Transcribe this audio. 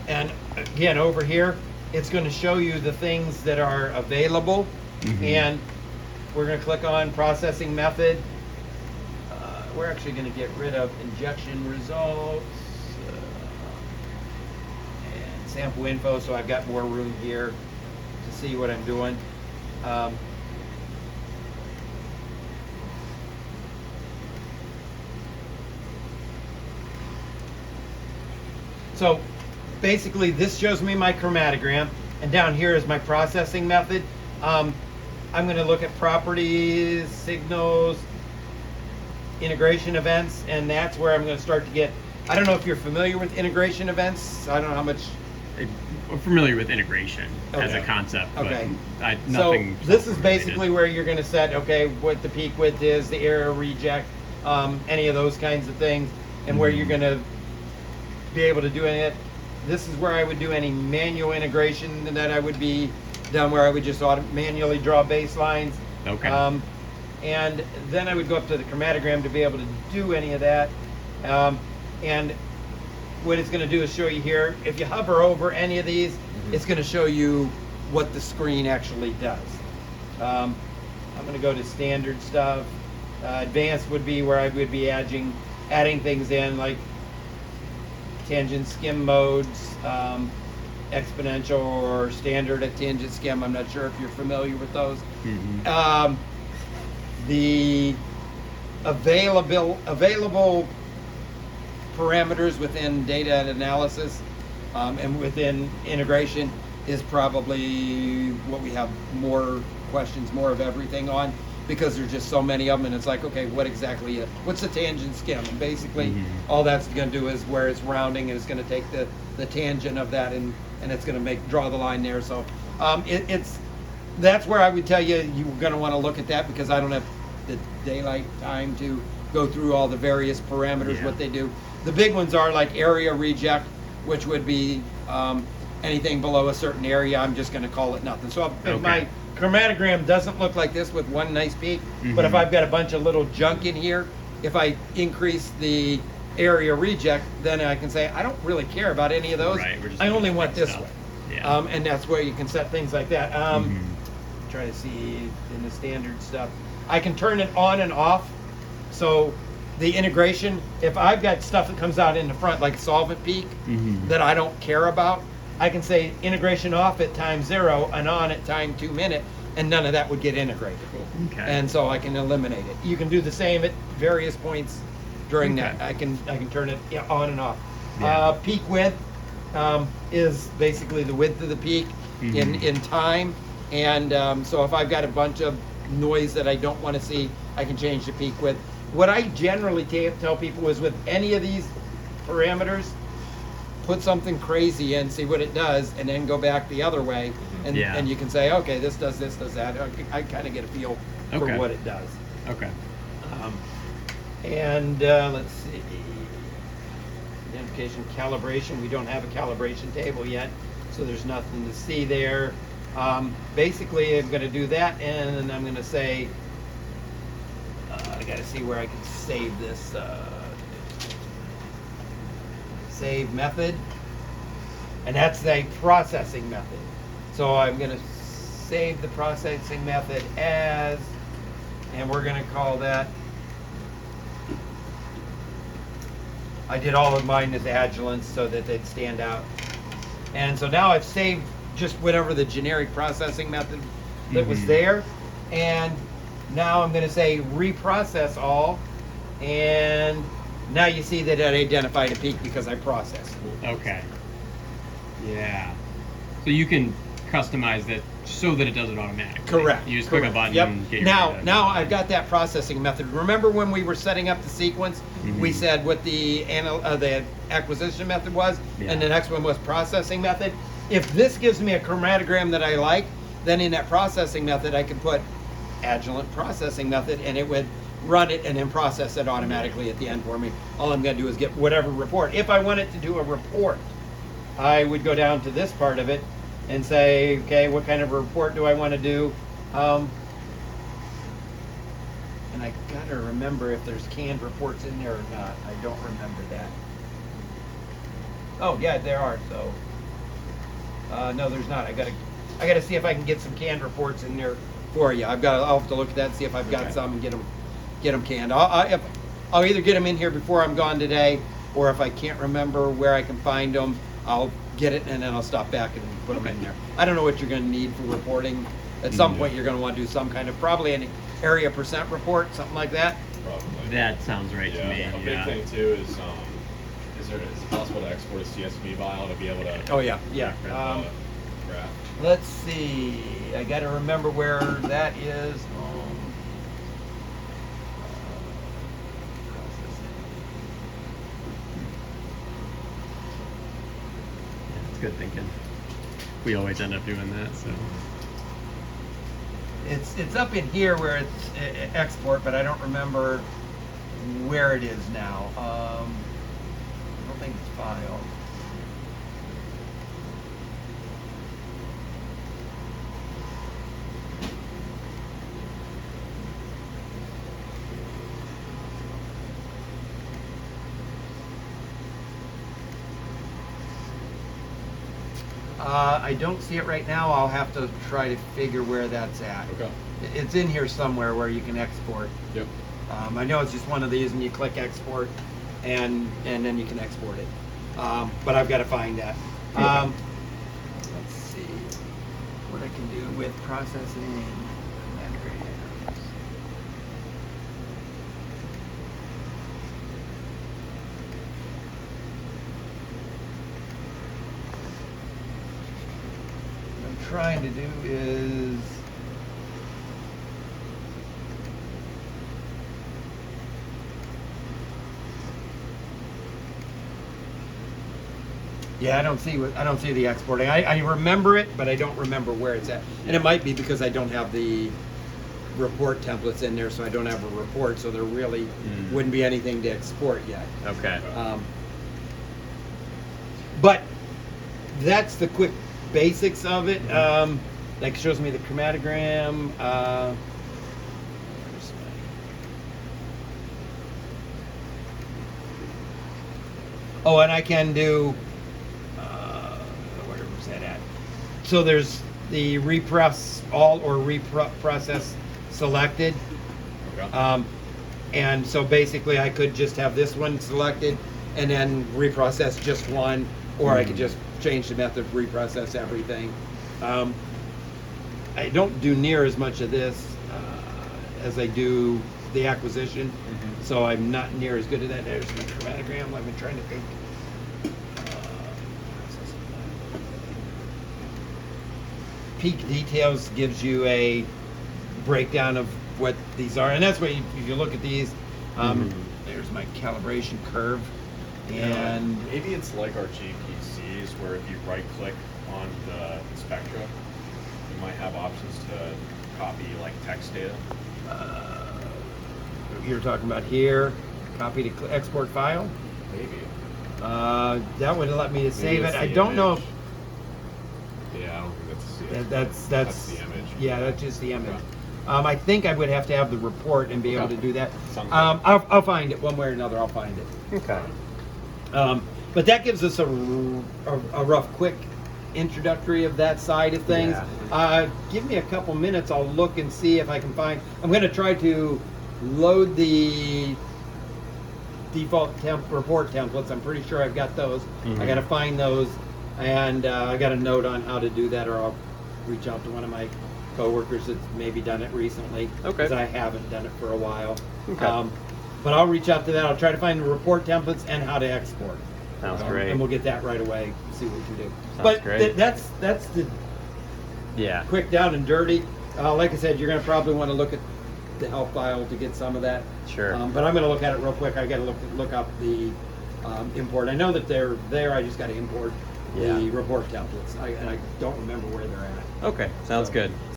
And again, over here, it's going to show you the things that are available. And we're going to click on processing method. We're actually going to get rid of injection results and sample info, so I've got more room here to see what I'm doing. So basically this shows me my chromatogram, and down here is my processing method. I'm going to look at properties, signals, integration events, and that's where I'm going to start to get, I don't know if you're familiar with integration events. I don't know how much. I'm familiar with integration as a concept, okay. but nothing. So this is basically where you're going to set, okay, what the peak width is, the area reject, any of those kinds of things, and where you're going to be able to do it. This is where I would do any manual integration that I would be done, where I would just manually draw baselines. Okay. And then I would go up to the chromatogram to be able to do any of that. And what it's going to do is show you here, if you hover over any of these, it's going to show you what the screen actually does. I'm going to go to standard stuff. Advanced would be where I would be adding things in, like tangent skim modes, exponential or standard at tangent skim. I'm not sure if you're familiar with those. The available parameters within data analysis and within integration is probably what we have more questions, more of everything on, because there's just so many of them, and it's like, okay, what exactly what's the tangent skim? And basically all that's going to do is where it's rounding, and it's going to take the tangent of that and it's going to draw the line there. So that's where I would tell you you're going to want to look at that, because I don't have the daylight time to go through all the various parameters, what they do. The big ones are like area reject, which would be anything below a certain area. I'm just going to call it nothing. So if my chromatogram doesn't look like this with one nice peak, but if I've got a bunch of little junk in here, if I increase the area reject, then I can say I don't really care about any of those. I only want this one. And that's where you can set things like that. Try to see in the standard stuff. I can turn it on and off. So the integration, if I've got stuff that comes out in the front, like solvent peak, that I don't care about, I can say integration off at time 0 and on at time 2 minute, and none of that would get integrated. And so I can eliminate it. You can do the same at various points during that. I can turn it on and off. Peak width is basically the width of the peak in time. And so if I've got a bunch of noise that I don't want to see, I can change the peak width. What I generally tell people is with any of these parameters, put something crazy in, see what it does, and then go back the other way, and you can say, okay, this does that. I kind of get a feel for what it does. And let's see, identification, calibration. We don't have a calibration table yet, so there's nothing to see there. Basically, I'm going to do that, and I'm going to say, I got to see where I can save this. Save method, and that's the processing method. So I'm going to save the processing method as, and we're going to call that, I did all of mine as Agilents so that they'd stand out. And so now I've saved just whatever the generic processing method that was there, and now I'm going to say reprocess all, and now you see that it identified a peak because I processed it. So you can customize that so that it does it automatically. Correct. You just click a button and get your data. Now I've got that processing method. Remember when we were setting up the sequence, we said what the acquisition method was, and the next one was processing method? If this gives me a chromatogram that I like, then in that processing method I can put Agilent processing method, and it would run it and then process it automatically at the end for me. All I'm going to do is get whatever report. If I wanted to do a report, I would go down to this part of it and say, okay, what kind of a report do I want to do? And I got to remember if there's canned reports in there or not. I don't remember that. Oh, yeah, there are. So No, there's not. I gotta see if I can get some canned reports in there for you. I'll have to look at that and see if I've got Okay. some and get them canned. I'll either get them in here before I'm gone today, or if I can't remember where I can find them, I'll get it and then I'll stop back and put them in there. I don't know what you're going to need for reporting. At some point, you're going to want to do some kind of, probably an area percent report, something like that. Probably. That sounds right to me. A big thing too is it possible to export a CSV file to be able to Oh yeah, yeah. print the graph? Let's see. I got to remember where that is. Yeah, it's good thinking. We always end up doing that, so. It's up in here where it's export, but I don't remember where it is now. I don't think it's file. I don't see it right now. I'll have to try to figure where that's at. Okay. It's in here somewhere where you can export. Yep. I know it's just one of these, and you click export, and then you can export it. But I've got to find that. Let's see what I can do with processing. What I'm trying to do is I don't see the exporting. I remember it, but I don't remember where it's at. And it might be because I don't have the report templates in there, so I don't have a report, so there really wouldn't be anything to export yet. Okay. But that's the quick basics of it. Like it shows me the chromatogram. Where's my- Oh, and I can do. Where was that at? So there's the repress all or reprocess selected. Okay. And so basically I could just have this one selected and then reprocess just one, or I could just change the method, reprocess everything. I don't do near as much of this as I do the acquisition, so I'm not near as good at that. There's my chromatogram. I've been trying to think. Peak details gives you a breakdown of what these are, and that's what if you look at these. There's my calibration curve, and maybe it's like our GPCs where if you right click on the spectra, you might have options to copy like text data. you're talking about here, copy to export file. Maybe. That would let me to save it's it. I the don't know if image. Yeah, I don't think that's the that's the image. Yeah, that's just the image. I think I would have to have the report and be able to do that. Sounds good. I'll find it one way or another. I'll find it. Okay. But that gives us a rough, quick introductory of that side of things. Give me a couple minutes. I'll look and see if I can find. I'm going to try to load the default report templates. I'm pretty sure I've got those. I got to find those, and I got a note on how to do that, or I'll reach out to one of my coworkers that's maybe done it recently. Okay. Because I haven't done it for a while. Okay. But I'll reach out to that. I'll try to find the report templates and how to export. Sounds great. And we'll get that right away. See what we can do. Sounds But great. that's the Yeah. quick down and dirty. Like I said, you're going to probably want to look at the help file to get some of that. Sure. But I'm going to look at it real quick. I got to look up the import. I know that they're there. I just got to import the report templates. And I don't remember where they're at. Okay. Sounds good.